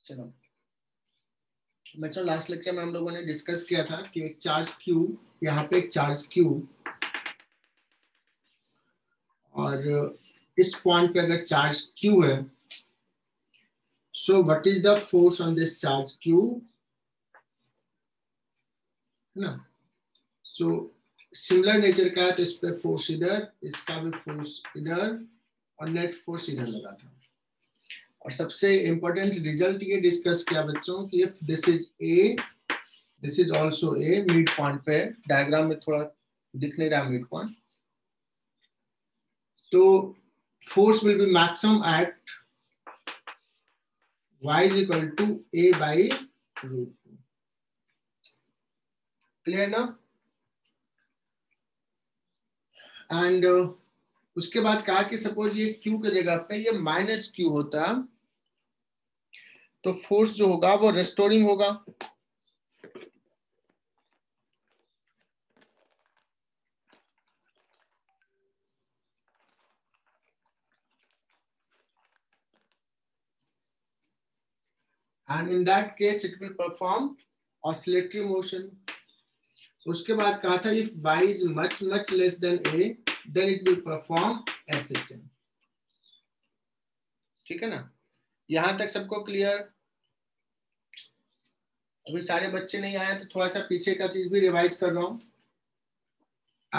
चलो बच्चों, last lecture में हम लोगों ने डिस्कस किया था कि एक चार्ज Q, यहाँ पे एक चार्ज Q, और इस पॉइंट पे अगर चार्ज Q है, so what is the force on this charge Q, है ना। सो सिमिलर नेचर का है, तो इस पे फोर्स इधर, इसका भी फोर्स इधर, और नेट फोर्स इधर लगा था। और सबसे इंपॉर्टेंट रिजल्ट ये डिस्कस किया बच्चों कि if this is a, this is also a, mid point पे, डायग्राम में थोड़ा दिख नहीं रहा मिड पॉइंट, तो force will be maximum at y is equal to a by root 2. Clear ना। एंड उसके बाद कहा कि सपोज ये q की जगह पे ये माइनस q होता, तो फोर्स जो होगा वो रेस्टोरिंग होगा। And in that case it will perform oscillatory motion. उसके बाद कहा था if y is much much less than a, then it will perform SHM। ठीक है ना, यहां तक सबको क्लियर। अभी सारे बच्चे नहीं आए तो थोड़ा सा पीछे का चीज भी रिवाइज कर रहा हूं।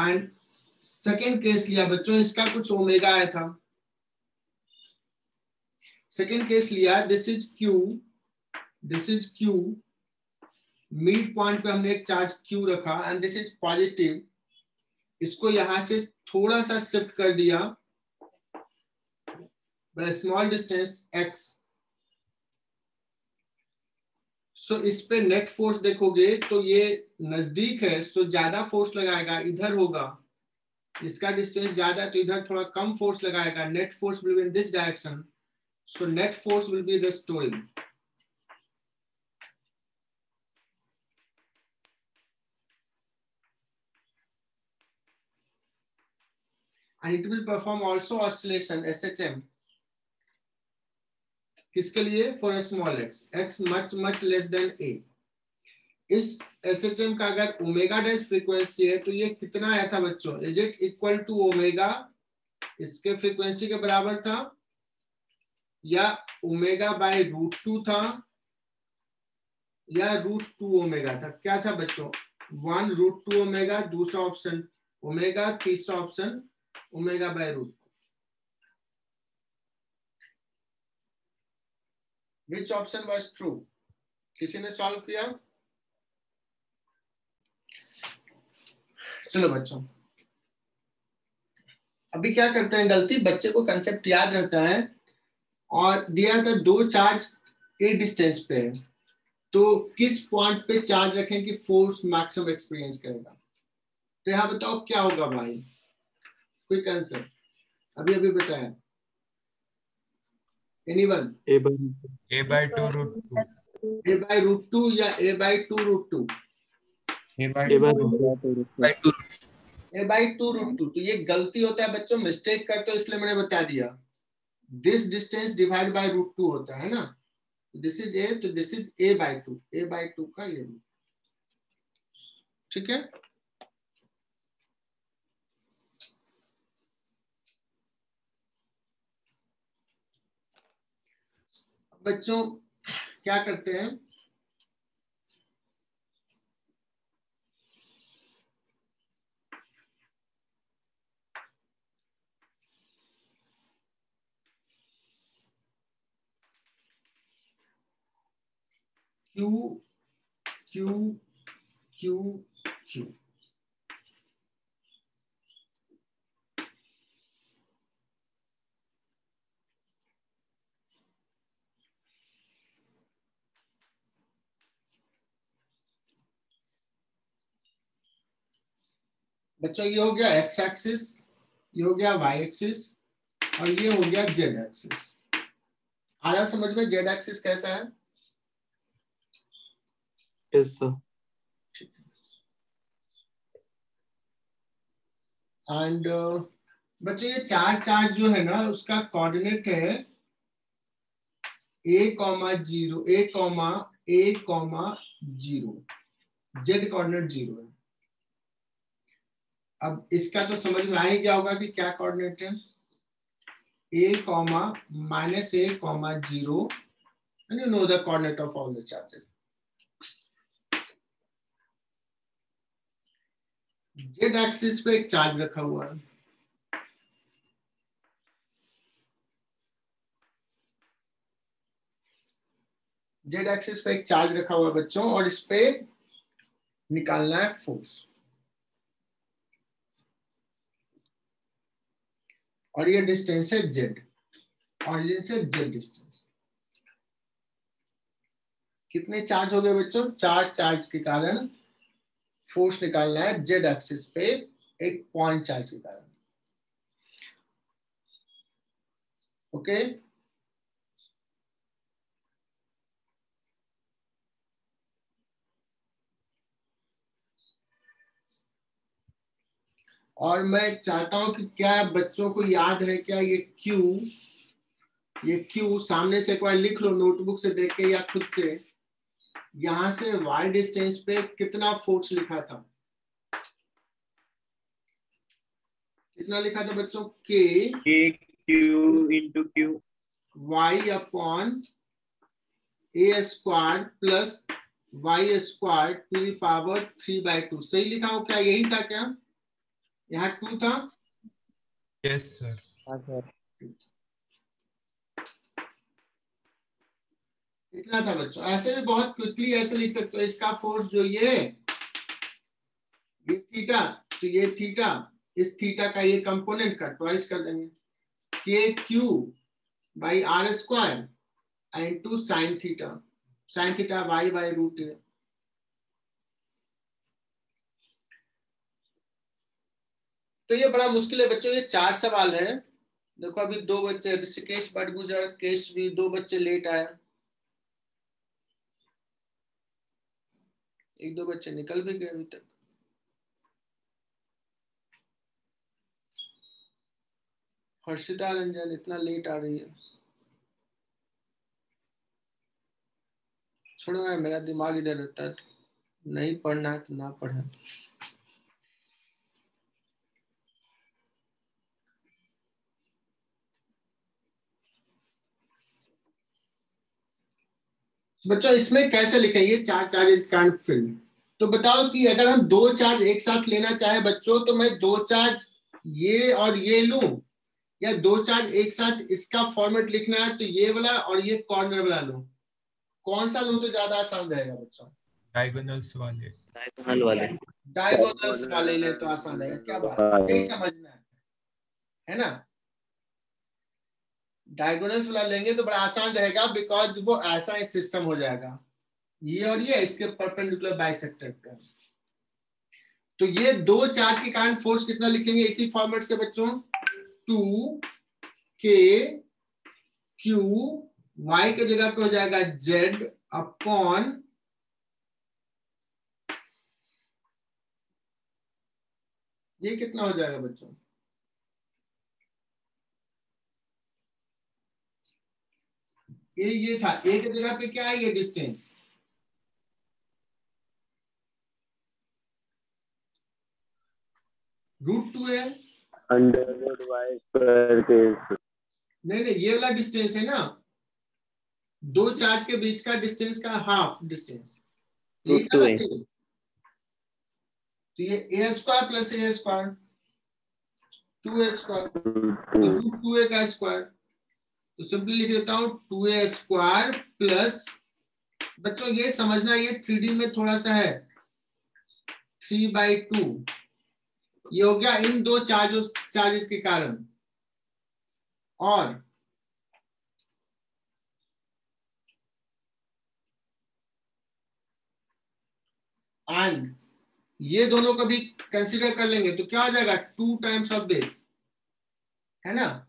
एंड सेकेंड केस लिया बच्चों, इसका कुछ ओमेगा आया था। सेकेंड केस लिया, this is Q, this is Q, mid point पे हमने एक चार्ज Q रखा एंड दिस इज पॉजिटिव। इसको यहां से थोड़ा सा शिफ्ट कर दिया बाय स्मॉल डिस्टेंस x। सो इस पे नेट फोर्स देखोगे तो ये नजदीक है, सो ज्यादा फोर्स लगाएगा, इधर होगा। इसका डिस्टेंस ज्यादा तो इधर थोड़ा कम फोर्स लगाएगा। Net force will be in this direction, so net force will B restoring. and it will perform also oscillation SHM। किसके लिए? For small x much much less than a। इस SHM का अगर ओमेगा डैश फ्रीक्वेंसी है तो ये कितना आया था बच्चों? Is it equal to omega, इसके फ्रीक्वेंसी के बराबर था, या ओमेगा बाय रूट 2 था, या रूट 2 ओमेगा था? क्या था बच्चों? 1 रूट 2 ओमेगा, दूसरा ऑप्शन ओमेगा, तीसरा option omega by root. Which option was true? किसी ने सॉल्व किया? चलो बच्चों, अभी क्या करते हैं गलती, बच्चे को कंसेप्ट याद रहता है और दिया था दो चार्ज ए डिस्टेंस पे है, तो किस पॉइंट पे चार्ज रखें कि फोर्स मैक्सिमम एक्सपीरियंस करेगा। तो यहाँ बताओ क्या होगा भाई, क्विक आंसर अभी अभी बताया। Anyone? a by 2 root 2। a by root 2 या a by 2 root 2? a by 2 root 2। a by 2 root 2। तो ये गलती होता है बच्चों, मिस्टेक करते हो, इसलिए मैंने बता दिया। This distance divide by root 2 होता है ना, दिस इज a, तो this is a by 2, a by 2 का ये रूट। ठीक है, बच्चों क्या करते हैं, Q Q Q Q। बच्चों ये हो गया x एक्सिस, ये हो गया y एक्सिस, और ये हो गया z एक्सिस। आ रहा समझ में z एक्सिस कैसा है? yes sir। एंड बच्चों ये चार चार्ज जो है ना, उसका कोऑर्डिनेट है A,0 A,A,0 जेड कोऑर्डिनेट 0 है। अब इसका तो समझ में आ ही गया होगा कि क्या कोऑर्डिनेट है, A, -A, 0 and you know the coordinate of all the charges. Z axis पे एक चार्ज रखा हुआ है, जेड एक्सिस पे एक चार्ज रखा हुआ है बच्चों, और इस पे निकालना है फोर्स। और ये डिस्टेंस है जेड, ऑरिजिन से जेड डिस्टेंस। कितने चार्ज हो गए बच्चों? 4 चार्ज के कारण फोर्स निकालना है जेड एक्सिस पे एक पॉइंट चार्ज के कारण। ओके और मैं चाहता हूं कि क्या बच्चों को याद है क्या ये क्यू सामने से एक बार लिख लो नोटबुक से देख के या खुद से। यहां से y डिस्टेंस पे कितना फोर्स लिखा था? कितना लिखा था बच्चों? k Q into Q y upon a square plus y square to the power 3/2। सही लिखा हो क्या? यही था क्या? यहाँ 2 था। yes sir इतना था बच्चों। ऐसे भी बहुत क्विकली ऐसे लिख सकते हो, इसका फोर्स जो ये थीटा, तो ये थीटा, इस थीटा का ये कंपोनेंट का ट्वाइस कर देंगे, K Q by R square and two sine theta Y by root A. तो ये बड़ा मुश्किल है बच्चों, ये 4 सवाल है। देखो अभी 2 बच्चे, ऋषिकेश बटगुजर केश भी 2 बच्चे लेट आए, 1-2 बच्चे निकल भी गए अभी तक। हर्षिता रंजन इतना लेट आ रही है, छोड़ो यार, मेरा दिमाग इधर रहता है, नहीं पढ़ना है तो ना पढ़े। बच्चों इसमें कैसे लिखें ये 4 चार्जेस कांट फिल? तो बताओ कि अगर हम 2 चार्ज एक साथ लेना चाहे बच्चों, तो मैं 2 चार्ज ये और ये लूं, या 2 चार्ज एक साथ इसका फॉर्मेट लिखना है तो ये वाला और ये कॉर्नर वाला लूं? कौन सा लूं तो ज्यादा आसान रहेगा बच्चों? डायगोनल्स वाले डायगोनल्स वाले ले तो आसान रहेगा। क्या बात है, यही समझना है ना? डायगोनल्स वाला लेंगे तो बड़ा आसान रहेगा, बिकॉज वो ऐसा ही सिस्टम हो जाएगा, ये और ये इसके परपेंडिकुलर बाइसेक्टर पे। तो ये 2 चार्ज के कारण फोर्स कितना लिखेंगे इसी फॉर्मेट से बच्चों? 2k q y के जगह पे हो जाएगा z अपॉन ये कितना हो जाएगा बच्चों? ये था, a की जगह पे क्या है? ये डिस्टेंस √2 है। नहीं ये वाला डिस्टेंस है ना, 2 चार्ज के बीच का डिस्टेंस का हाफ डिस्टेंस, यही था ना? तो ये a square plus a square 2a square √2a का स्क्वायर, तो सिंपली लिख देता हूं 2a स्क्वायर प्लस, बच्चों ये समझना ये 3D में थोड़ा सा है, 3/2 ये हो गया इन 2 चार्जेस के कारण। और एंड ये दोनों को भी कंसीडर कर लेंगे तो क्या हो जाएगा? 2 टाइम्स ऑफ दिस, है ना?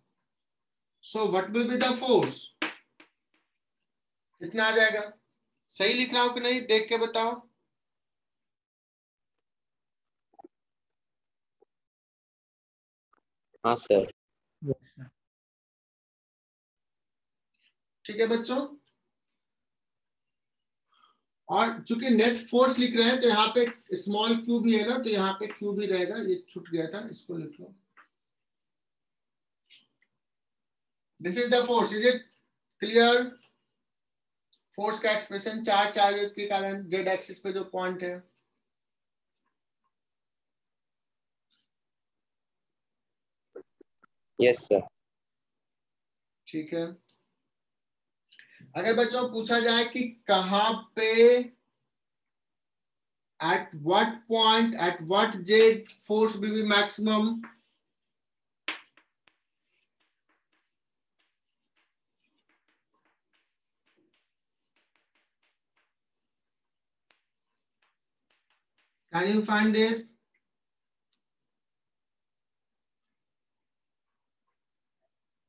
So what will be the force? कितना आ जाएगा? सही लिख रहा हूं कि नहीं, देख के बताओ। हाँ सर। ठीक है बच्चों, और चूंकि नेट फोर्स लिख रहे हैं तो यहाँ पे स्मॉल क्यू भी है ना, तो यहाँ पे क्यू भी रहेगा, ये छूट गया था, इसको लिख लो। This is the force, is it clear? Force का एक्सप्रेशन चार चार्जेस के कारण जेड एक्सिस पे जो पॉइंट है। Yes sir. ठीक है। अगर बच्चों पूछा जाए कि कहां पे, at what point, at what z force will be maximum, can you find this?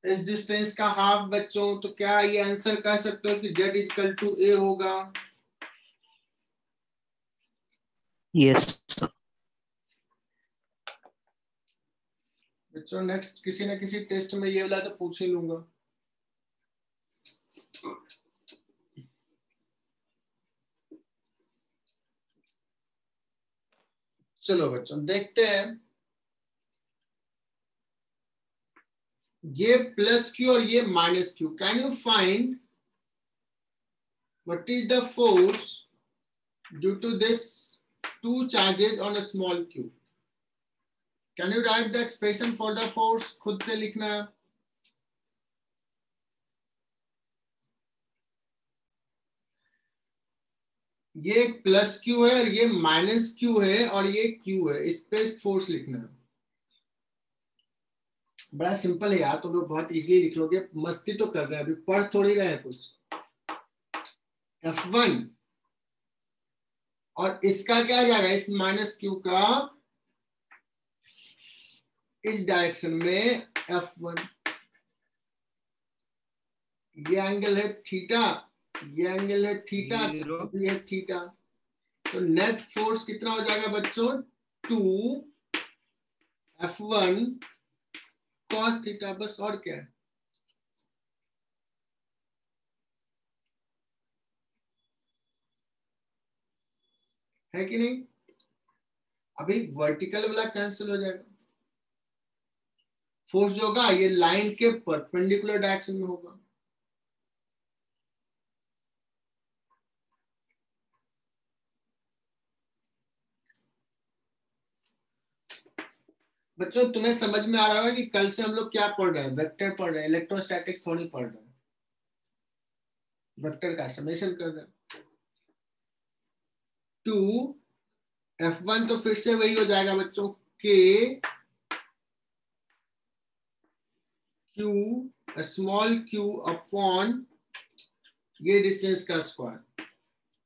इस डिस्टेंस का हाफ बच्चों, तो क्या ये आंसर कह सकते हो कि z इक्वल टू a होगा? Yes sir. बच्चों नेक्स्ट किसी न किसी टेस्ट में ये वाला तो पूछ ही लूंगा। चलो बच्चों देखते हैं, ये प्लस क्यू और ये minus Q, can you find what is the force due to this two charges on a small Q? Can you write the expression for the force? खुद से लिखना है। ये प्लस क्यू है और ये माइनस क्यू है और ये क्यू है, इस पे फोर्स लिखना है। बड़ा सिंपल है यार, तुम लोग बहुत इजीली लिख लोगे, मस्ती तो कर रहे हैं, अभी पढ़ थोड़ी रहे हैं कुछ। F1 और इसका क्या जाएगा, इस माइनस क्यू का इस डायरेक्शन में F1, ये एंगल है थीटा, ये एंगल है थीटा, ये है थीटा, तो नेट फोर्स कितना हो जाएगा बच्चों? 2F1 cos थीटा, बस और क्या है। है कि नहीं? अभी वर्टिकल वाला कैंसिल हो जाएगा, फोर्स जो होगा ये लाइन के परपेंडिकुलर डायरेक्शन में होगा। बच्चों तुम्हें समझ में आ रहा होगा कि कल से हम लोग क्या पढ़ रहे हैं, वेक्टर पढ़ रहे हैं, इलेक्ट्रोस्टैटिक्स थोड़ी पढ़ रहे हैं, वेक्टर का समेशन कर रहे हैं। 2F1 तो फिर से वही हो जाएगा बच्चों, K Q small q upon ये डिस्टेंस का square,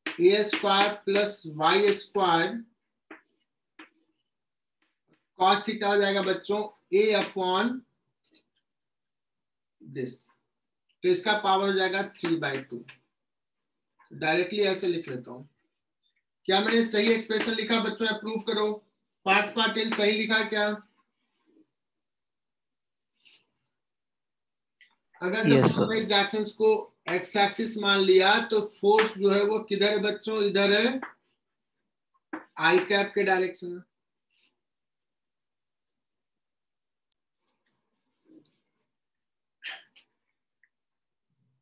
a square plus y square cos theta हो जाएगा बच्चों a अपॉन दिस, तो इसका पावर हो जाएगा 3/2। डायरेक्टली ऐसे लिख लेता हूं। क्या मैंने सही एक्सप्रेशन लिखा बच्चों? अप्रूव करो। पार्ट पाटिल सही लिखा क्या? अगर सब इस डायरेक्शंस को एक्स एक्सिस मान लिया तो फोर्स जो है वो किधर है बच्चों? इधर है, आई कैप के डायरेक्शन में।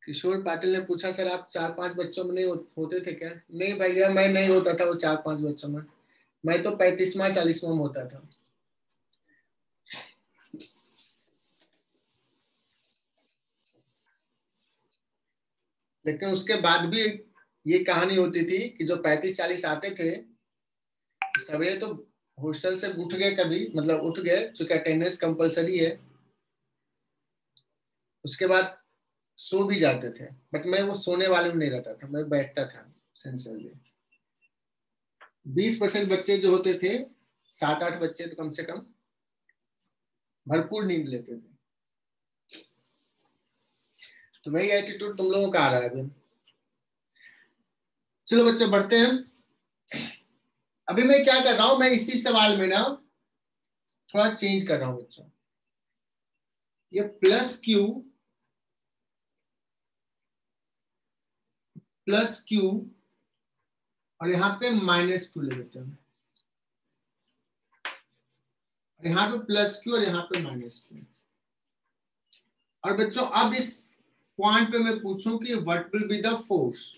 किशोर पाटिल ने पूछा सर आप 4-5 बच्चों में नहीं होते थे क्या? नहीं भैया मैं नहीं होता था वो 4-5 बच्चों में, मैं तो 35वां 40वां में होता था। लेकिन उसके बाद भी ये कहानी होती थी कि जो 35-40 आते थे सवेरे तो हॉस्टल से उठ गए, कभी मतलब उठ गए, चूंकि अटेंडेंस कंपलसरी है, उसके बाद सो भी जाते थे, बट मैं वो सोने वाले में नहीं रहता था, मैं बैठता था सिंसियरली। 20% बच्चे जो होते थे, 7-8 बच्चे तो कम से कम भरपूर नींद लेते थे। तो वही एटीट्यूड तुम लोगों का आ रहा है अभी। चलो बच्चों बढ़ते हैं। अभी मैं क्या कर रहा हूं, मैं इसी सवाल में ना थोड़ा चेंज कर रहा हूं बच्चों। ये प्लस क्यू और यहाँ पे माइनस क्यू ले लेते हैं, और यहाँ पे प्लस क्यू और यहाँ पे माइनस क्यू। और बच्चों अब इस पॉइंट पे मैं पूछूं कि what will be the force,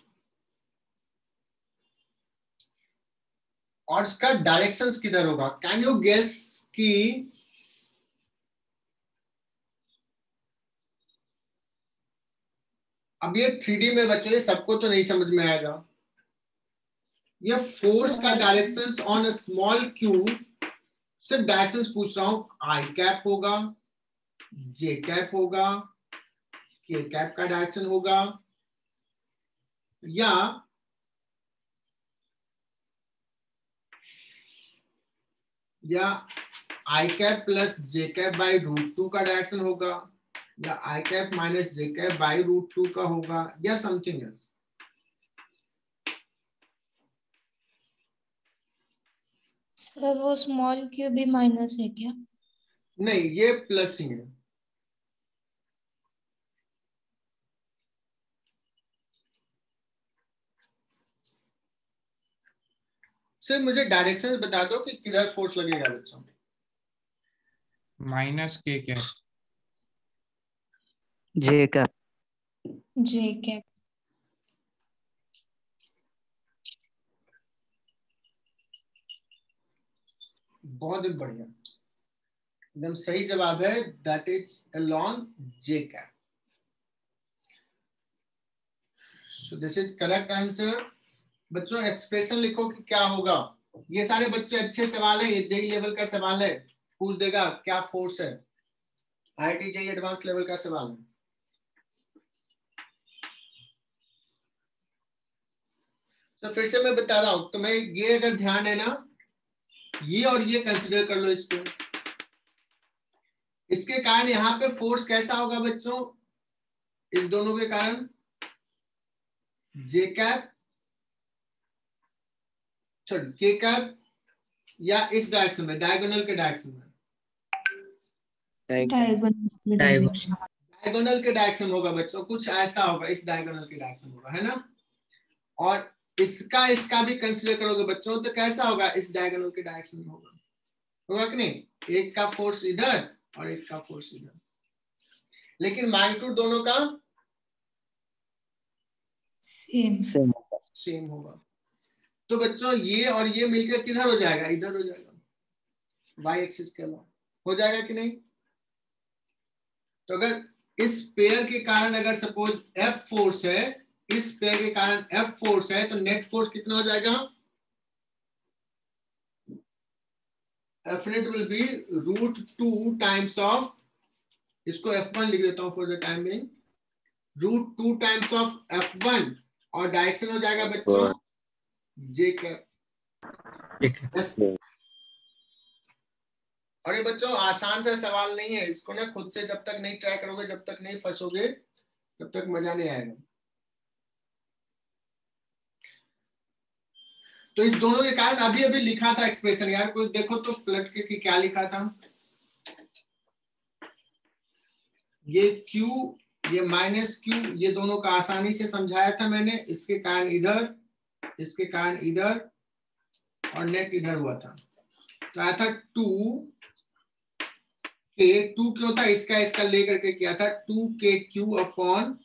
और इसका डायरेक्शंस किधर होगा? कैन यू गेस कि अब ये 3D में बच्चों ये सबको तो नहीं समझ में आएगा। ये फोर्स का directions on a small cube, सिर्फ डायरेक्शंस पूछ रहा हूं। आई कैप होगा, जे कैप होगा, के कैप का डायरेक्शन होगा, या I cap plus J cap by √2 का डायरेक्शन होगा, या I cap minus J cap by √2 का होगा, या समथिंग एल्स। सर वो स्मॉल क्यू भी माइनस है क्या? नहीं, ये प्लस ही है। सिर्फ मुझे डायरेक्शन बता दो कि किधर फोर्स लगेगा बच्चों। माइनस के कैप। जे कैप। जे कैप। बहुत ही बढ़िया, एकदम सही जवाब है, that is along J cap. So this is correct answer. बच्चों एक्सप्रेशन लिखो कि क्या होगा। ये सारे बच्चे अच्छे सवाल है, ये जेई लेवल का सवाल है, पूछ देगा क्या फोर्स है, आईआईटी जेई एडवांस लेवल का सवाल है। तो फिर से मैं बता रहा हूं, तुम्हें ये अगर ध्यान है ना, ये और ये कंसिडर कर लो इसको। इसके कारण यहां पे फोर्स कैसा होगा बच्चों, इस दोनों के कारण जे कैप सॉरी के कैप, या इस डायरेक्शन में, डायगोनल के डायरेक्शन में, डायगोनल के डायरेक्शन होगा बच्चों, कुछ ऐसा होगा, इस डायगोनल के डायरेक्शन होगा, है ना। और इसका भी कंसीडर करोगे बच्चों तो कैसा होगा, इस डायगोनल के डायरेक्शन में होगा कि नहीं? एक का फोर्स इधर और एक का फोर्स इधर, लेकिन मैग्नीट्यूड दोनों का सेम होगा। तो बच्चों ये और ये मिलकर किधर हो जाएगा, इधर हो जाएगा, वाई एक्सिस के अलावा हो जाएगा कि नहीं? तो अगर इस पेयर के कारण अगर सपोज एफ फोर्स है, इस पेयर के कारण एफ फोर्स है, तो नेट फोर्स कितना हो जाएगा? F net will be √2 times of, इसको F1 लिख देता हूं for the time being, √2 times of F1, और डायरेक्शन हो जाएगा बच्चों जे कैप। और ये बच्चों आसान सा सवाल नहीं है, इसको ना खुद से जब तक नहीं ट्राई करोगे, जब तक नहीं फंसोगे, तब तक मजा नहीं आएगा। तो इस दोनों के कारण अभी अभी लिखा था एक्सप्रेशन, यार कोई देखो तो पलट के कि क्या लिखा था। ये Q, ये माइनस Q, ये दोनों का आसानी से समझाया था मैंने, इसके कारण इधर, इसके कारण इधर, और नेट इधर हुआ था। तो आया था 2K, 2 क्यों था, इसका लेकर के किया था 2KQ अपॉन,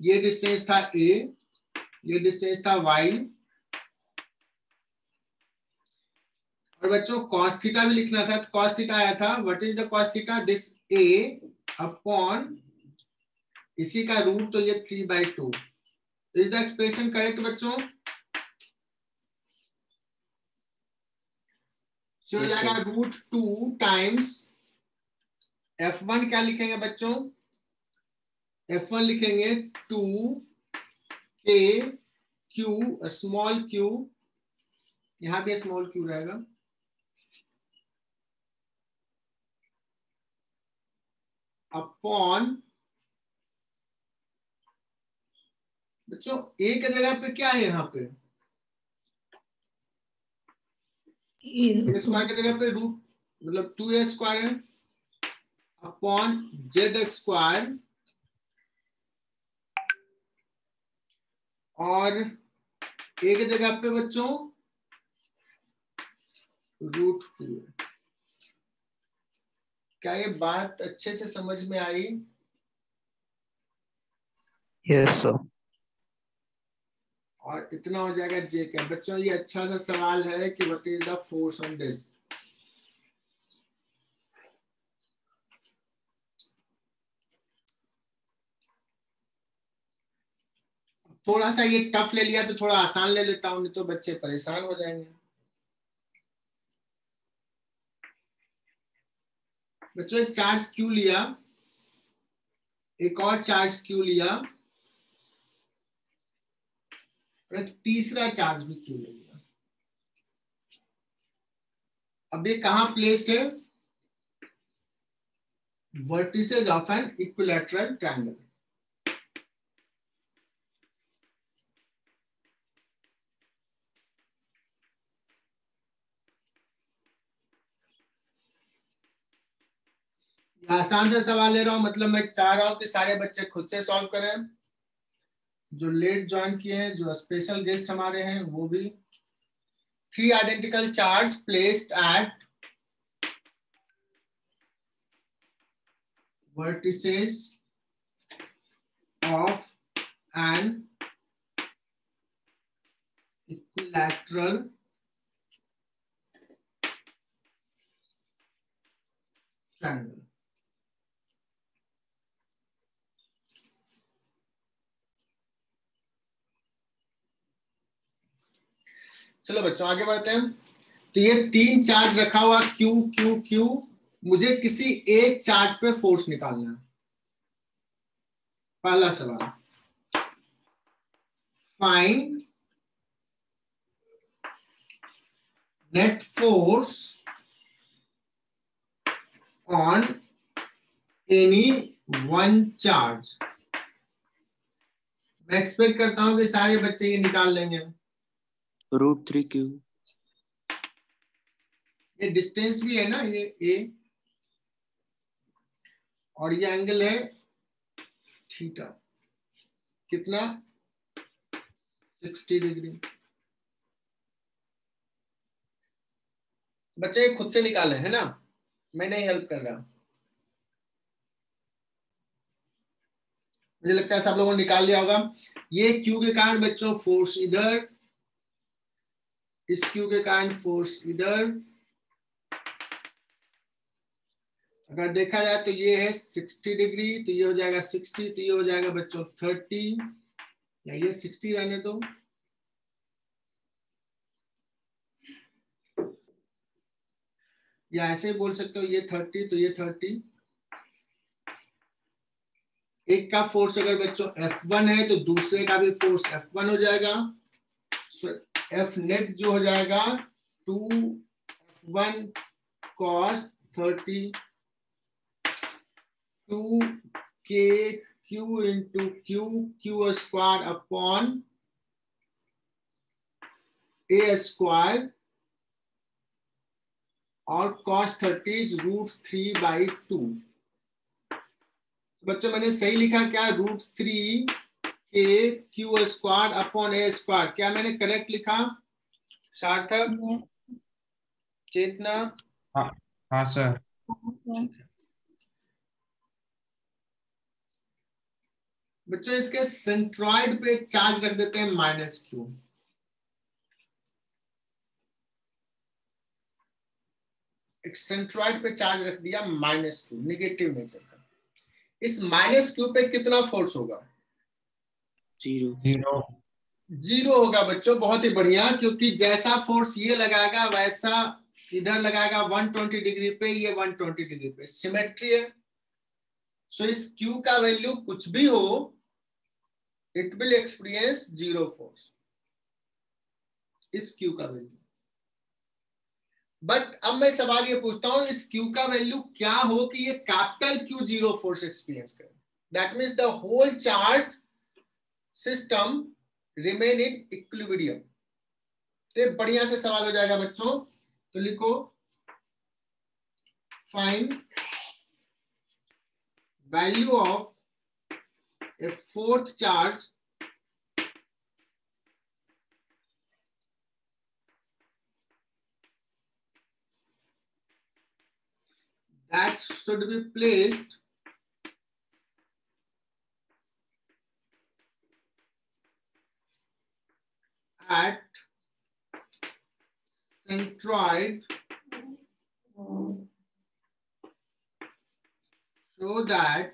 ये डिस्टेंस था A, ये डिस्टेंस था Y, और बच्चों cos थीटा भी लिखना था, तो cos थीटा आया था, what is the cos theta, this A upon इसी का रूट, तो ये 3/2। इज द एक्सप्रेशन करेक्ट बच्चों? हो जाएगा √2 टाइम्स F1, क्या लिखेंगे बच्चों, F1 लिखेंगे 2KQ स्मॉल क्यू, यहां भी स्मॉल क्यू रहेगा, अपॉन बच्चों ए की जगह पे क्या है, यहाँ पे स्क्वायर की जगह पे रूट, मतलब 2A स्क्वायर है, अपॉन Z स्क्वायर, और एक जगह पे बच्चों √2 है। क्या ये बात अच्छे से समझ में आई? Yes, sir. और इतना हो जाएगा जे का। बच्चों ये अच्छा सा सवाल है कि what is the force on this. थोड़ा सा ये टफ ले लिया तो थोड़ा आसान ले लेता हूं, नहीं तो बच्चे परेशान हो जाएंगे। बच्चों एक चार्ज क्यू लिया, एक और चार्ज क्यू लिया, और एक तीसरा चार्ज भी क्यू ले लिया। अब ये कहां प्लेस्ड है? Vertices of an equilateral triangle. आसान सा सवाल ले रहा हूं, मतलब मैं चाह रहा हूं कि सारे बच्चे खुद से सॉल्व करें। जो लेट ज्वाइन किए हैं, जो स्पेशल गेस्ट हमारे हैं वो भी। 3 identical charges placed at vertices of an equilateral triangle. चलो बच्चों आगे बढ़ते हैं। तो ये 3 चार्ज रखा हुआ Q Q Q, मुझे किसी एक चार्ज पे फोर्स निकालना है। पहला सवाल, find net force on any one charge. मैं एक्सपेक्ट करता हूं कि सारे बच्चे ये निकाल लेंगे। √3Q। ये डिस्टेंस भी है ना, ये ए, और ये एंगल है थीटा। कितना? 60 डिग्री। बच्चे खुद से निकाले है ना, मैं नहीं हेल्प कर रहा। मुझे लगता है सब लोगों ने निकाल लिया होगा। ये क्यू के कारण बच्चों फोर्स इधर, इस क्यू के कारण फोर्स इधर। अगर देखा जाए तो ये है 60 डिग्री, तो ये हो जाएगा 60, तो ये हो जाएगा बच्चों 30, या ये 60 रहने दो। या ऐसे बोल सकते हो ये 30, तो ये 30। एक का फोर्स अगर बच्चों F1 है तो दूसरे का भी फोर्स F1 हो जाएगा। F नेट जो हो जाएगा 2F1 cos 30 2KQ into Q square upon A square, और cos 30 is √3/2। बच्चों मैंने सही लिखा क्या? √3KQ square upon A square. क्या मैंने करेक्ट लिखा? सार्थक, चेतना? हाँ सर। बच्चों इसके सेंट्रॉइड पे एक चार्ज रख देते हैं -Q। एक सेंट्रॉइड पे चार्ज रख दिया -Q, नेगेटिव नेचर का। इस -Q पे कितना फोर्स होगा? 0 होगा बच्चों। बहुत ही बढ़िया, क्योंकि जैसा फोर्स ये लगाएगा वैसा इधर लगाएगा 120 डिग्री पे, ये 120 डिग्री पे, सिमेट्री है। सो इस Q का वैल्यू कुछ भी हो, इट विल एक्सपीरियंस 0 फोर्स, इस Q का वैल्यू। बट अब मैं सवाल ये पूछता हूं, इस Q का वैल्यू क्या हो कि ये कैपिटल Q 0 फोर्स एक्सपीरियंस करे? That means the whole charge system remain in equilibrium. तो बढ़िया से सवाल हो जाएगा बच्चों। तो लिखो, find value of a fourth charge charts should be placed at centroid so that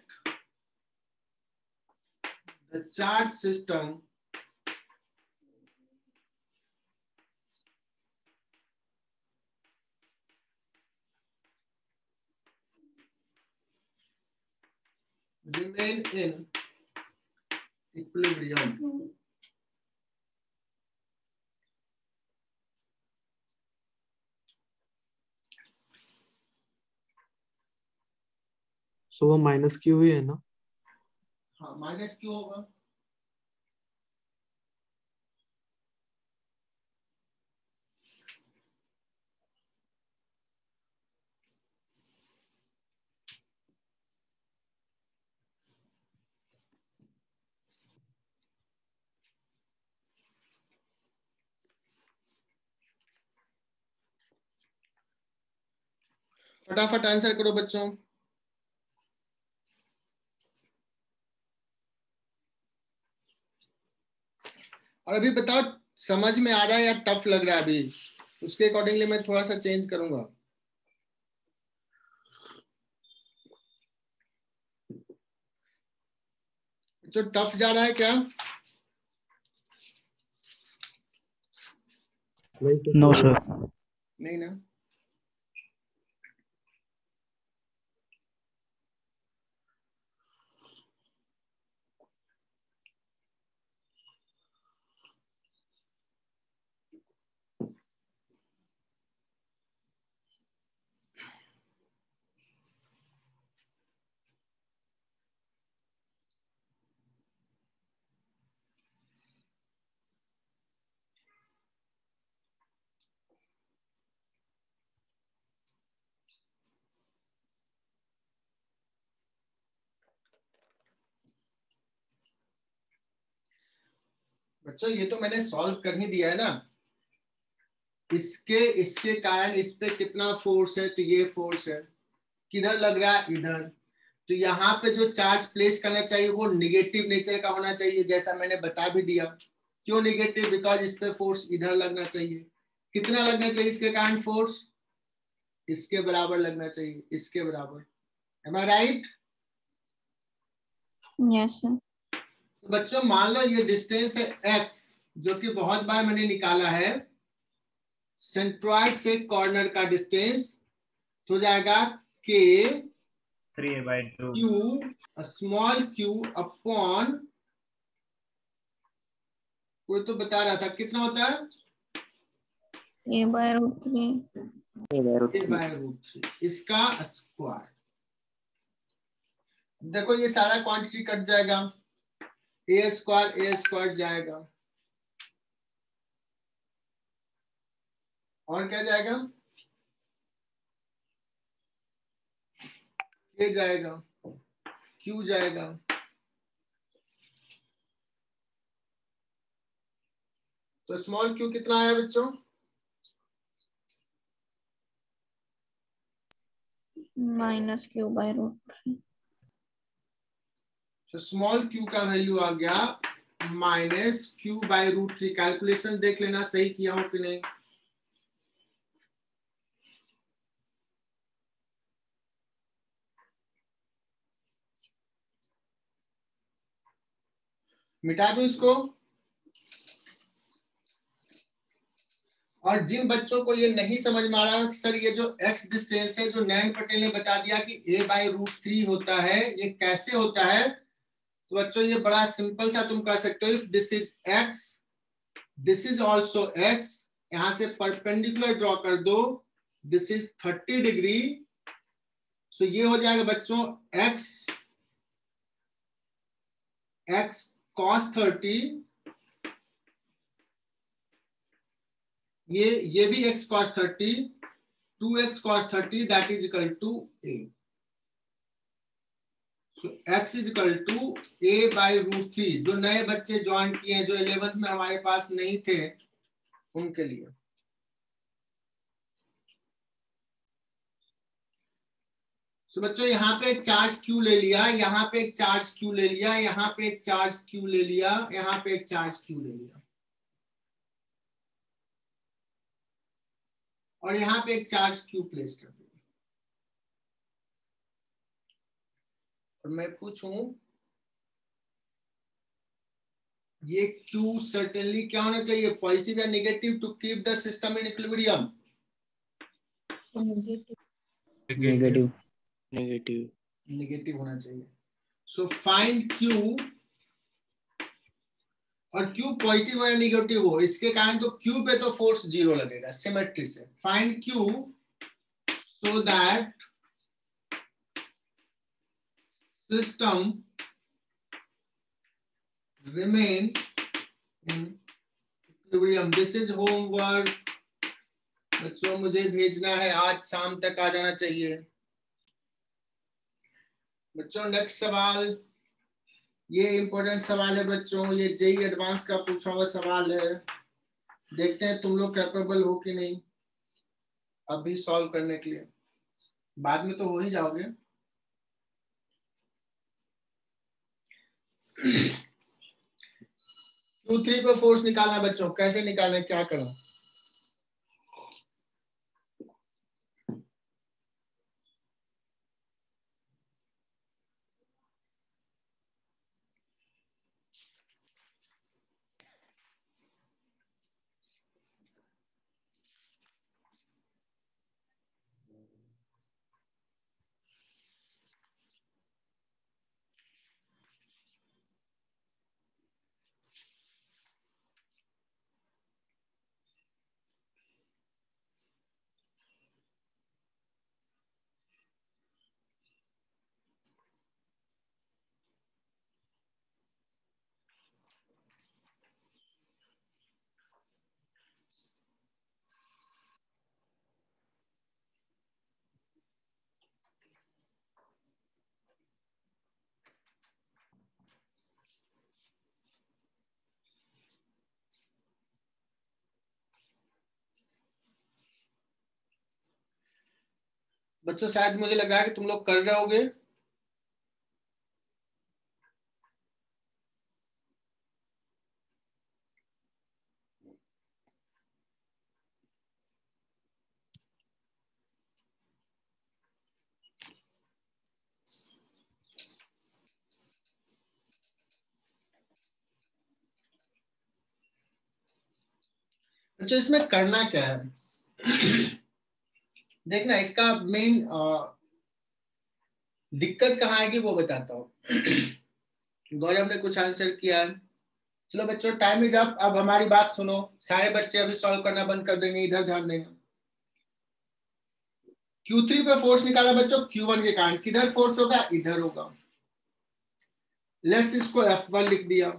the chart system remain in equilibrium. सो वो माइनस क्यू ही है ना? हाँ, माइनस क्यों होगा? फटाफट आंसर करो बच्चों। और अभी बताओ समझ में आ रहा है या टफ लग रहा है? अभी उसके अकॉर्डिंगली मैं थोड़ा सा चेंज करूंगा। जो टफ जा रहा है क्या? No sir. नहीं ना? बच्चों ये तो मैंने सॉल्व कर ही दिया है ना। इसके कारण इस पे कितना फोर्स है, तो ये फोर्स है। किधर लग रहा है? इधर। तो यहाँ पे जो चार्ज प्लेस करना चाहिए वो निगेटिव नेचर का होना चाहिए, जैसा मैंने बता भी दिया। क्यों निगेटिव? बिकॉज इस पे फोर्स इधर लगना चाहिए। कितना लगना चाहिए इसके कारण फोर्स? इसके बराबर लगना चाहिए, इसके बराबर। एम आई राइट? Yes sir. तो बच्चों मान लो ये डिस्टेंस है x, जो कि बहुत बार मैंने निकाला है। सेंट्रॉइड से कॉर्नर का डिस्टेंस हो जाएगा k 3/2 q small q upon, कोई तो बता रहा था कितना होता है? a/√3। a/√3 इसका स्क्वायर। देखो ये सारा क्वांटिटी कट जाएगा, a स्क्वायर जाएगा, और क्या जाएगा? ये जाएगा, क्यू जाएगा। तो स्मॉल क्यू कितना आया बच्चों? -q/√3। तो स्मॉल क्यू का वैल्यू आ गया -q/√3। कैलकुलेशन देख लेना सही किया हो कि नहीं। मिटा दो इसको। और जिन बच्चों को ये नहीं समझ में आ रहा कि सर ये जो x डिस्टेंस है, जो नयन पटेल ने बता दिया कि a/√3 होता है, ये कैसे होता है? तो बच्चों ये बड़ा सिंपल सा तुम कर सकते हो। If this is x, this is also x, यहां से परपेंडिकुलर ड्रॉ कर दो, दिस इज 30 डिग्री। सो ये हो जाएगा बच्चों x cos 30, ये भी x cos 30, 2x cos 30 that is equal to a। So x is equal to a/√3। जो नए बच्चे ज्वाइन किए हैं, जो 11th में हमारे पास नहीं थे, उनके लिए। तो बच्चों यहाँ पे एक चार्ज Q ले लिया, यहाँ पे एक चार्ज Q ले लिया, यहाँ पे एक चार्ज Q ले लिया, यहाँ पे एक चार्ज Q ले लिया, और यहाँ पे एक चार्ज Q प्लेस कर दिया। और मैं पूछूं ये Q सर्टेनली क्या होना चाहिए, पॉजिटिव या negative to keep the system in equilibrium? Negative negative negative होना चाहिए। सो फाइंड Q, और Q पॉजिटिव हो या नेगेटिव हो, इसके कारण तो Q पे तो फोर्स 0 लगेगा सिमेट्री से। Find Q so that system remain in equilibrium. This is homework बच्चों, मुझे भेजना है, आज शाम तक आ जाना चाहिए बच्चों। नेक्स्ट सवाल, ये इंपॉर्टेंट सवाल है बच्चों, ये जेईई एडवांस का पूछा हुआ सवाल है। देखते हैं तुम लोग कैपेबल हो कि नहीं अभी सॉल्व करने के लिए, बाद में तो हो ही जाओगे। Q3 पे फोर्स निकालना बच्चों, कैसे निकालना, क्या करो? बच्चों शायद मुझे लग रहा है कि तुम लोग कर रहे होगे। बच्चों इसमें करना क्या है देखना, इसका मेन दिक्कत कहाँ आएगी वो बताता हूँ। गौरव ने कुछ आंसर किया है, चलो बच्चों टाइम इज अप। अब हमारी बात सुनो, सारे बच्चे अभी सॉल्व करना बंद कर देंगे, इधर ध्यान देंगे। Q3 पे फोर्स निकाला बच्चों Q1 के कारण, किधर फोर्स होगा, इधर होगा। लेट्स इसको F1 लिख दिया,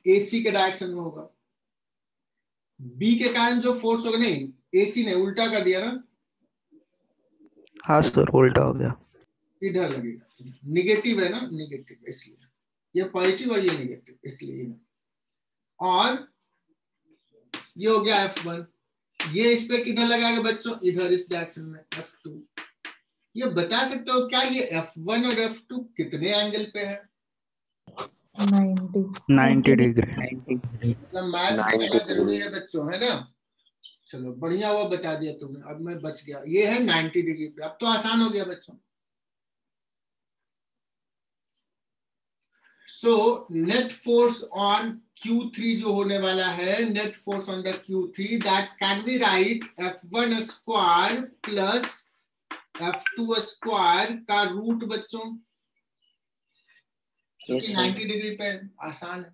AC के डायरेक्शन में होगा। B के कारण जो फोर्स होगा, नहीं AC ने उल्टा कर दिया ना, हाँ सर उल्टा हो गया। इधर लगेगा, निगेटिव है ना, निगेटिव, इसलिए ये पॉजिटिव और ये निगेटिव, इसलिए इधर। और ये हो गया F1, ये इस पे किधर लगाएगा बच्चों, इधर इस डायरेक्शन में F2। ये बता सकते हो क्या ये F1 और F2 कितने एंगल पे है? 90 डिग्री। मतलब मैथ बताना जरूरी है बच्चों, है ना। चलो बढ़िया हुआ बता दिया तुमने, अब मैं बच गया। ये है 90 डिग्री पे, अब तो आसान हो गया बच्चों। So net force on Q3 जो होने वाला है, net force on the Q3 that can be right F1 square plus F2 square का रूट बच्चों, क्योंकि 90 डिग्री पे आसान है।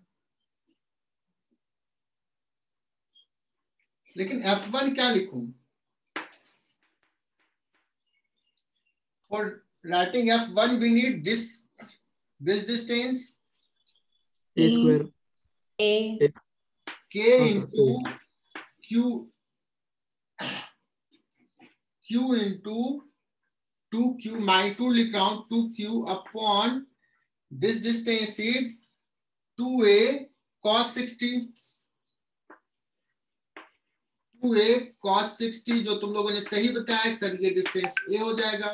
लेकिन F1 क्या लिखूं? For writing F1 we need this distance A square A K into Q into 2Q, my 2 लिख रहा हूं, 2Q upon this distance is 2A cos 60, 2a cos 60 जो तुम लोगों ने सही बताया सर, ये डिस्टेंस a हो जाएगा।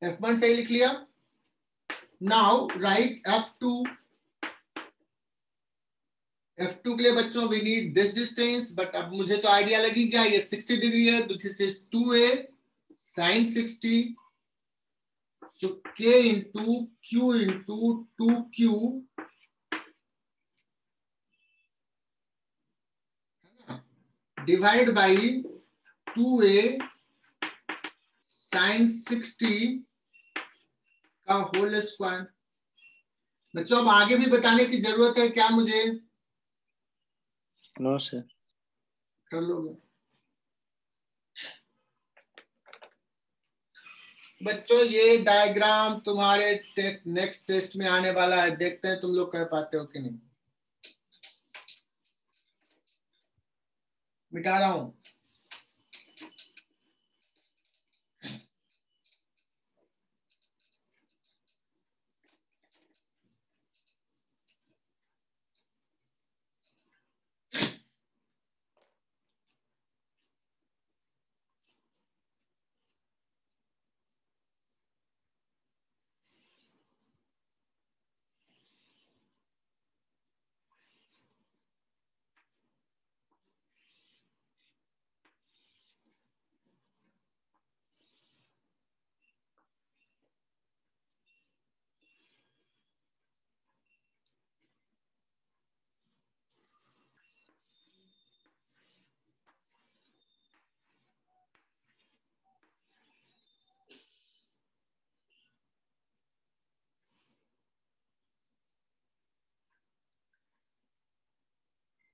F1 सही लिख लिया। Now right F2। F2 के लिए बच्चों we need this distance, but अब मुझे तो आइडिया लगी क्या, ये 60 डिग्री है, तो this is 2a sin 60, so k into q into 2q divide by 2a sin 60 का होल स्क्वायर। बच्चों अब आगे भी बताने की जरूरत है क्या मुझे? No sir. कर लोगे बच्चों? ये डायग्राम तुम्हारे नेक्स्ट टेस्ट में आने वाला है, देखते हैं तुम लोग कर पाते हो कि नहीं। मिटा रहा हूं।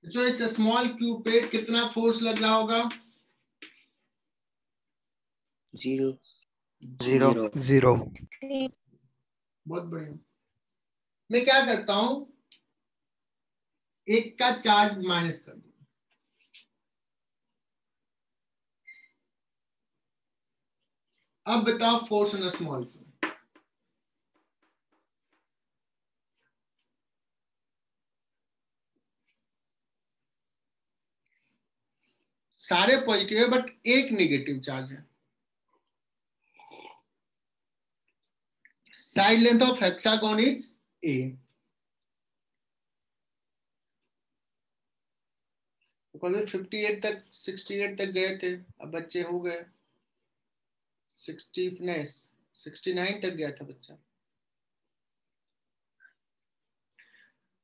जो इस स्मॉल क्यूब पे कितना फोर्स लग रहा होगा? 0। 0 0 बहुत बढ़िया। मैं क्या करता हूं, एक का चार्ज माइनस कर दूं। अब बताओ फोर्स ऑन स्मॉल क्यूब। सारे पॉजिटिव है बट एक नेगेटिव चार्ज है। Side length of hexagon is a। College 58 तक 68 तक गए थे, अब बच्चे हो गए 69 तक गया था बच्चा।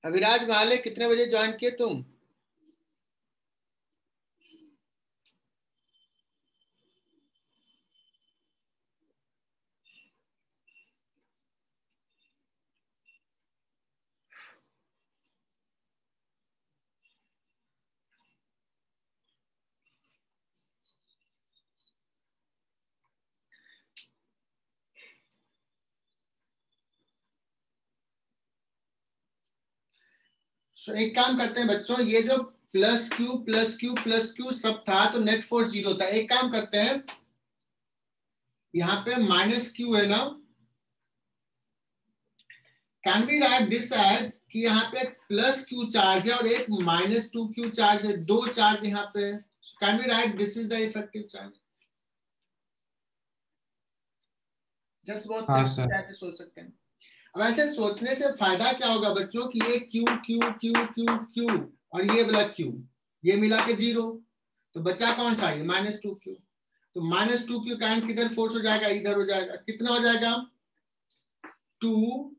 अविराज महाले कितने बजे ज्वाइन किए तुम? So, एक काम करते हैं बच्चों, ये जो plus Q plus Q plus Q सब था तो नेट फोर्स 0 था। एक काम करते हैं, यहाँ पे माइनस क्यू है ना, can be write this as कि यहाँ पे प्लस क्यू चार्ज है और एक माइनस 2q चार्ज है, दो चार्ज यहाँ पे। Can be write this is the effective charge. Just बहुत सिंपल ऐसे सोच सकते हैं। अब ऐसे सोचने से फायदा क्या होगा बच्चों कि ये Q Q Q Q Q और ये वाला क्यू, ये मिला के 0, तो बचा कौन सा, ये -2q। तो -2q का किधर फोर्स हो जाएगा, इधर हो जाएगा। कितना हो जाएगा, 2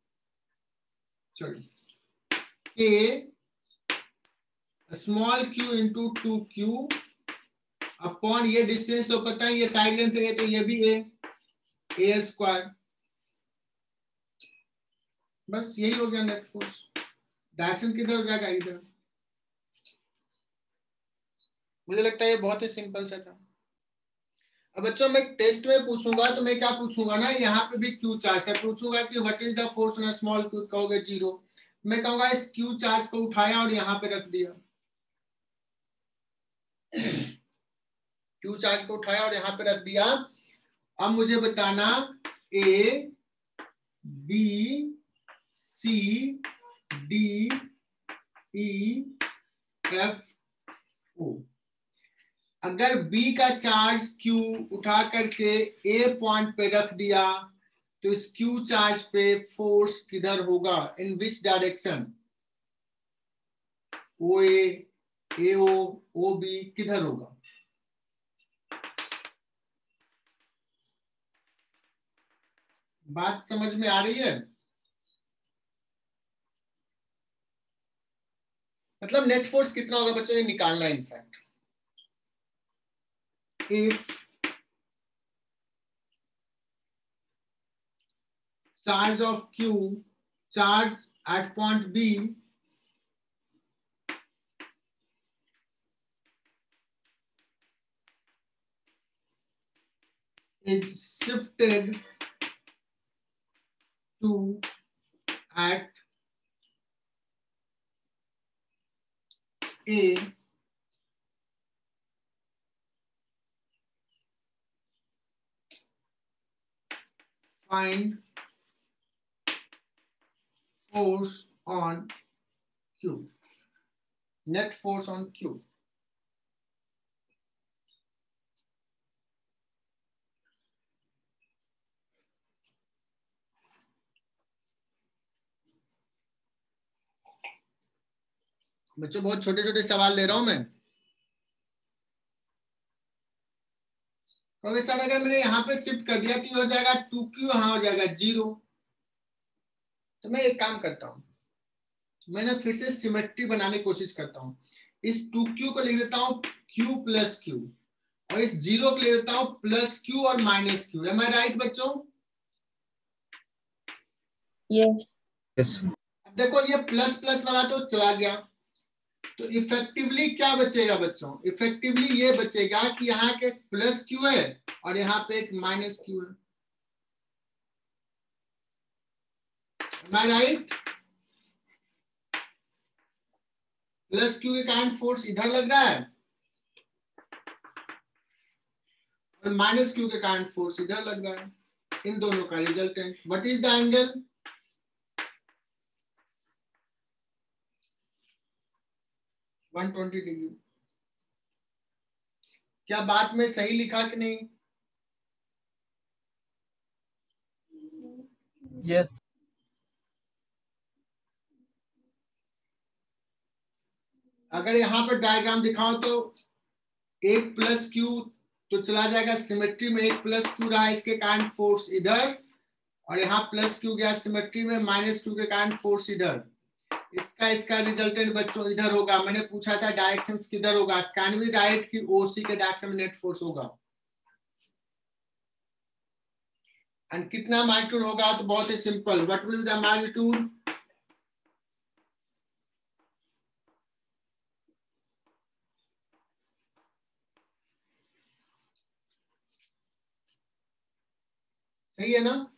k small q into 2q upon ये डिस्टेंस तो पता है, ये साइड लेंथ है तो ये भी a स्क्वायर। बस यही हो गया नेट फोर्स। डायरेक्शन किधर हो जाएगा, इधर। मुझे लगता है ये बहुत ही सिंपल सा था। अब बच्चों मैं टेस्ट में पूछूंगा तो मैं क्या पूछूंगा ना, यहाँ पे भी क्यू चार्ज था, पूछूंगा कि what is the force on a small Q, कहोगे 0। मैं कहूंगा इस क्यू चार्ज को उठाया और यहाँ पे रख दिया, क्यू चार्ज को उठाया और यहाँ पे रख दिया। अब मुझे बताना A B C D E F O. अगर B का चार्ज Q उठा करके A पॉइंट पे रख दिया तो इस Q चार्ज पे फोर्स किधर होगा, in which direction? OA, AO, OB किधर होगा? बात समझ में आ रही है? मतलब नेट फोर्स कितना होगा बच्चों, ये निकालना है in fact. If charge of Q, charge at point B is shifted to at A, find force on Q, net force on Q. बच्चों बहुत छोटे छोटे सवाल ले रहा हूं मैं, क्योंकि सर अगर मैंने यहाँ पे शिफ्ट कर दिया तो हो जाएगा 2Q, यहाँ हो जाएगा 0। तो मैं एक काम करता हूँ, मैंने फिर से सिमेट्री बनाने की कोशिश करता हूँ। इस 2Q को लिख देता हूँ Q प्लस Q, और इस 0 को लिख देता हूँ प्लस Q और माइनस Q। एम आई राइट बच्चों? यस। अब देखो ये प्लस प्लस वाला तो चला गया, तो इफेक्टिवली क्या बचेगा बच्चों? इफेक्टिवली ये बचेगा कि यहाँ के प्लस Q है और यहाँ पे एक माइनस Q है। एम आई राइट? प्लस Q के कारण फोर्स इधर लग रहा है और माइनस Q के कारण फोर्स इधर लग रहा है। इन दोनों का resultant, what is the angle? $120। क्या बात में सही लिखा कि नहीं? Yes. अगर यहाँ पर डायग्राम दिखाओ तो एक प्लस Q तो चला जाएगा सिमेट्री में, एक प्लस Q रहा इसके कारण फोर्स इधर, और यहाँ प्लस Q गया सिमेट्री में, माइनस Q के कारण फोर्स इधर। इसका रिजल्टेंट बच्चों इधर होगा। मैंने पूछा था डायरेक्शंस किधर होगा, कैन वी राइट कि OC के डायरेक्शन में नेट फोर्स होगा। एंड कितना मैग्नीट्यूड होगा? तो बहुत ही simple, what will be the magnitude? सही है ना?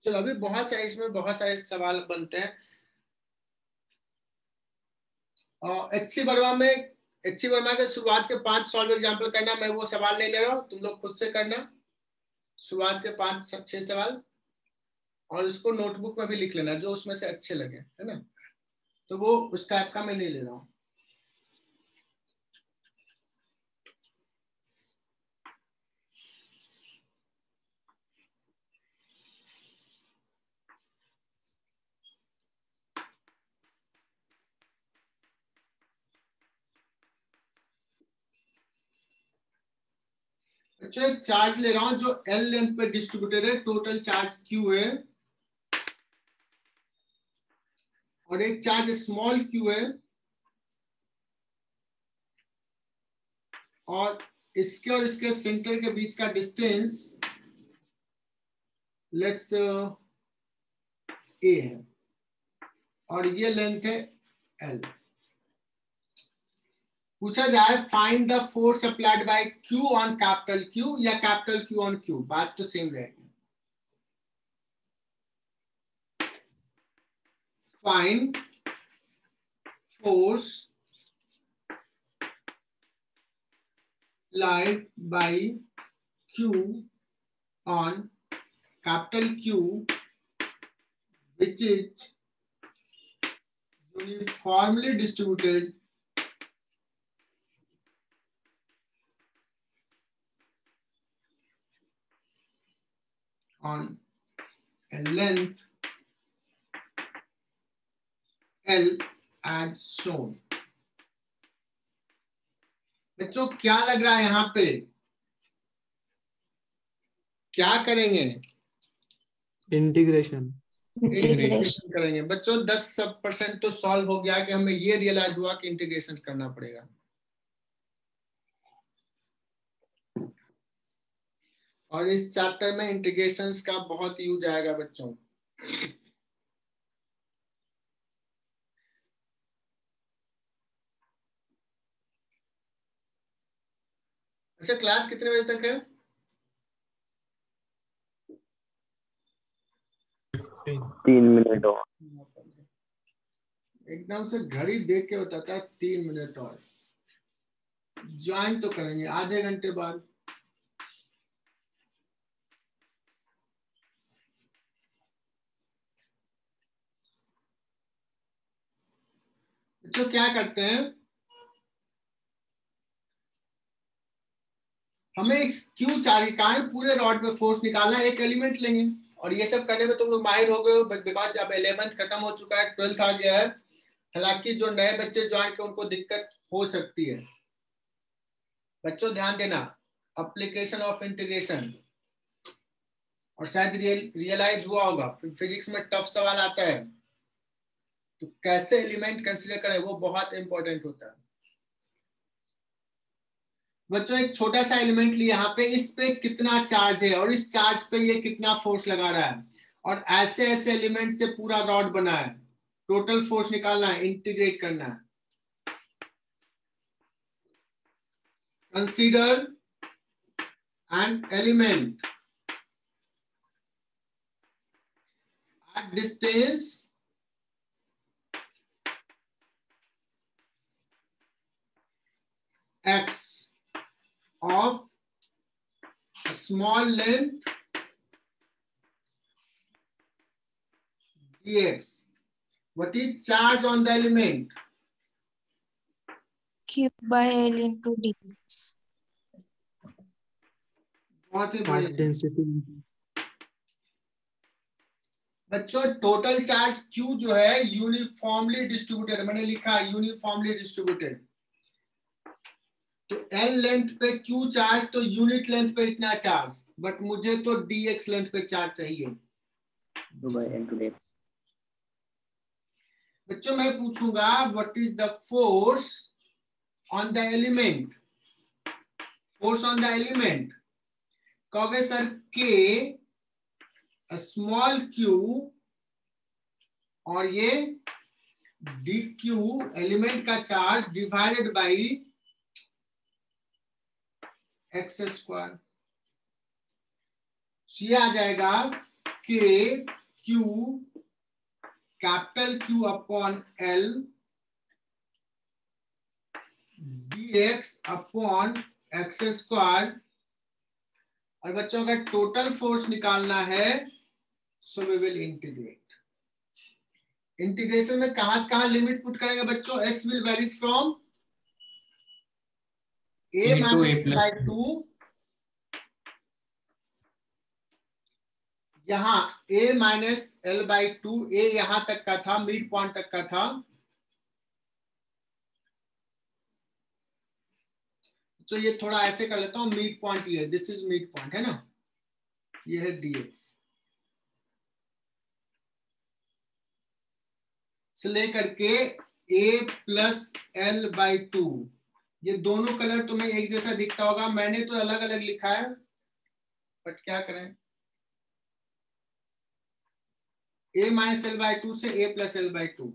चलो अभी बहुत सारे इसमें बहुत सारे सवाल बनते हैं। एचसी वर्मा के शुरुआत के 5 सॉल्व एग्जाम्पल करना, मैं वो सवाल नहीं ले रहा हूँ, तुम लोग खुद से करना शुरुआत के 5-6 सवाल, और उसको नोटबुक में भी लिख लेना जो उसमें से अच्छे लगे, है ना? तो वो उस टाइप का मैं नहीं ले रहा हूँ। अच्छा एक चार्ज ले रहा हूं जो L लेंथ पे डिस्ट्रीब्यूटेड है, टोटल चार्ज Q है, और एक चार्ज स्मॉल Q है, और इसके सेंटर के बीच का डिस्टेंस लेट्स A है, और ये लेंथ है L। पूछा जाए find the force applied by Q on capital Q या कैपिटल Q ऑन Q, बात तो सेम रहेगी। Find force applied by Q on capital Q which is uniformly distributed on a length L as shown। बच्चों क्या लग रहा है यहाँ पे, क्या करेंगे? इंटीग्रेशन इंटीग्रेशन करेंगे। बच्चों 10% तो सॉल्व हो गया कि हमें ये रियलाइज हुआ कि इंटीग्रेशन करना पड़ेगा। और इस चैप्टर में इंटीग्रेशंस का बहुत यूज आएगा बच्चों। अच्छा, क्लास कितने बजे तक है? 3 मिनट और। एकदम से घड़ी देख के बताता है 3 मिनट और। ज्वाइन तो करेंगे आधे घंटे बाद। बच्चों क्या करते हैं, हमें क्यू चाहिए, कहा पूरे रॉड पे फोर्स निकालना, एक एलिमेंट लेंगे। और ये सब करने में तुम लोग माहिर हो गए हो बिकॉज अब 11th खत्म हो चुका है, 12th आ गया है। हालांकि जो नए बच्चे ज्वाइन के उनको दिक्कत हो सकती है। बच्चों ध्यान देना, एप्लीकेशन ऑफ इंटीग्रेशन, और शायद रियलाइज हुआ होगा फिजिक्स में टफ सवाल आता है तो कैसे एलिमेंट कंसीडर करें, वो बहुत इंपॉर्टेंट होता है। बच्चों एक छोटा सा एलिमेंट लिया, यहाँ पे इस पे कितना चार्ज है और इस चार्ज पे ये कितना फोर्स लगा रहा है, और ऐसे ऐसे एलिमेंट से पूरा रॉड बना है, टोटल फोर्स निकालना है, इंटीग्रेट करना है। Consider an element at distance x of a small length dx. What is charge on the element? Q by L into dx. बहुत ही बढ़िया डेंसिटी। बच्चों टोटल चार्ज Q जो है यूनिफॉर्मली डिस्ट्रीब्यूटेड, मैंने लिखा यूनिफॉर्मली डिस्ट्रीब्यूटेड। तो L लेंथ पे Q charge, तो यूनिट लेंथ पे इतना चार्ज, बट मुझे तो dx लेंथ पे चार्ज चाहिए। बच्चों मैं पूछूंगा what is the force on the element. Force on the element कहोगे सर K स्मॉल q और ये dq एलिमेंट का charge divided by x square. ये आ जाएगा K Q capital Q upon L dx upon x square. और बच्चों का टोटल फोर्स निकालना है, so we will integrate. Integration में कहां से कहां लिमिट पुट करेंगे बच्चों? x will varies from a minus by 2, यहाँ a minus L by 2, a यहां तक का था, मिड पॉइंट तक का था। तो ये थोड़ा ऐसे कर लेता हूं, मिड पॉइंट ये, दिस इज मिड पॉइंट है ना, ये है dx से लेकर के a प्लस एल बाई 2। ये दोनों कलर तुम्हें एक जैसा दिखता होगा, मैंने तो अलग अलग लिखा है, बट क्या करें, a माइनस एल बाई 2 से a प्लस एल बाई 2,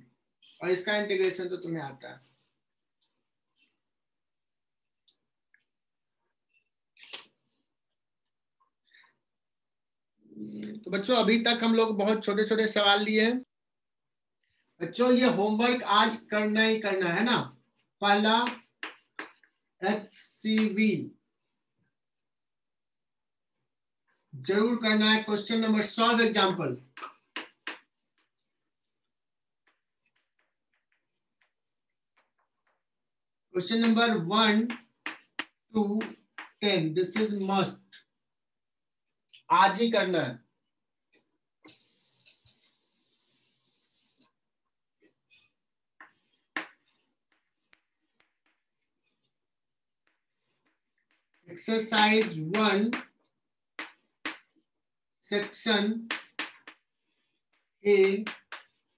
और इसका इंटीग्रेशन तो तुम्हें आता है। तो बच्चों अभी तक हम लोग बहुत छोटे छोटे सवाल लिए हैं। बच्चों ये होमवर्क आज करना ही करना है ना। पहला HCV जरूर करना है। Question number 100 example. Question number 1 to 10 this is must, आज ही करना है। Exercise 1 section A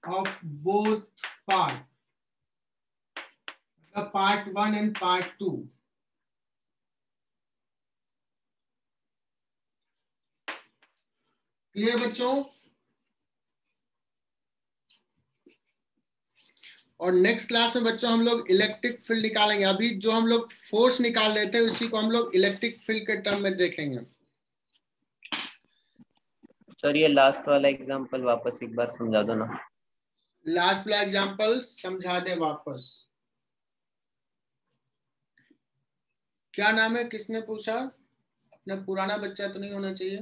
of both part, part 1 and part 2। Clear बच्चों? और नेक्स्ट क्लास में बच्चों हम लोग इलेक्ट्रिक फील्ड निकालेंगे। अभी जो हम लोग फोर्स निकाल रहे थे उसी को हम लोग इलेक्ट्रिक फील्ड के टर्म में देखेंगे। सर ये लास्ट वाला एग्जांपल वापस एक बार समझा दो ना। लास्ट वाला एग्जांपल समझा दे वापस। क्या नाम है? किसने पूछा? अपना पुराना बच्चा तो नहीं होना चाहिए।